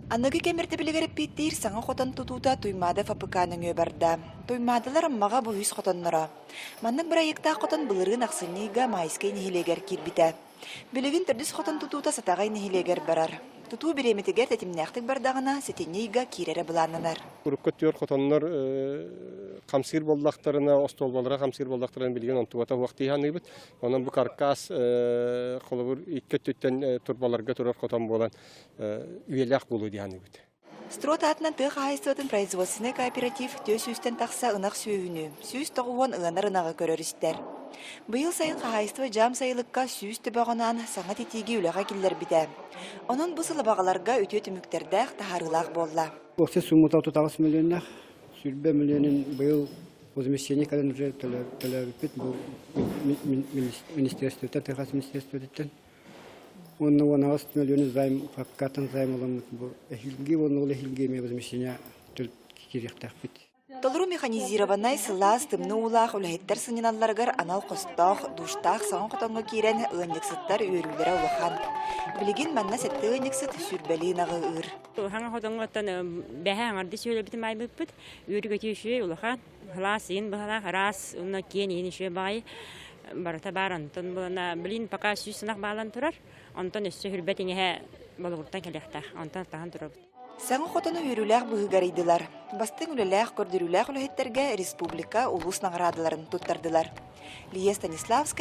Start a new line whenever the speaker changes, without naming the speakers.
Анныгы кемерді білігеріп беттейір саңа қотан тұтута туймады фапыканың өбарда. Туймадылар маға бұл үз қотанныра. Манның бір айықта қотан бұлырын ақсыниға майскай нехилегер кирбіті. Білігін түрдіс қотан тұтута сатағай нехилегер барар. Туту биреметигер тетимнәхтик бардагына сетенейга кирere буланнар.
Урукка төр хотоннор камсир болдактарына, остолбалара камсир болдактарын билген онтуата вакты ханыбыт. Онун бу каркас колобур иккеттен турбаларга турар хотон болан үелак болу диханыбыт.
Строт атынан тык айыстатын производственный кооператив төс үстен такса ынак сүйүнү. Сүйүс тогуон ынар ынага көрөрүстер. Быйыл сайын қағайыстыва жам сайылыққа сүйіс түбағынан саңа тетеге үліға келдер біді. Onun bu sılı bağalarga ötüye tümükterdəq taharılaq bolla.
Оқсы суммута 30 миллионнах, сүрбе миллионын быйыл возмещение кадан уже төлөбүт бу министерството, Техас министерствотен. Он 11 миллионы займ, факкатын займ аламыт бу. Эхилги он эхилги возмещение төл киректак бит.
Толру механизированный сылас тымны улах үләйттер сыненалларгар анал қостақ, душтақ саңын қотанғы кейрен ұйындексіттар үйірілері ұлыған. Білеген манна сәтті ұйындексіт сүрбәлейнағы ұр.
Хаңа қотанғыттан бәхі аңарды сөйлі бітім ай бұппыт, үйірі көте үші ұлыған. Хылас ең бұғалақ, рас, ұнна кен ені үші бай. Барыта барантын бұлана білін пақа сүй сынақ бағалан тұрар. Онтан өсі хүрбәтіңе болығырттан кәліқтақ, онтан таған тұрар.
Саңы қотаны үйріләқ бұғыгарайдылар. Бастың үліләқ көрдіріләқ үліхеттерге республика улус нағырадыларын тұттардылар. Лия Станиславская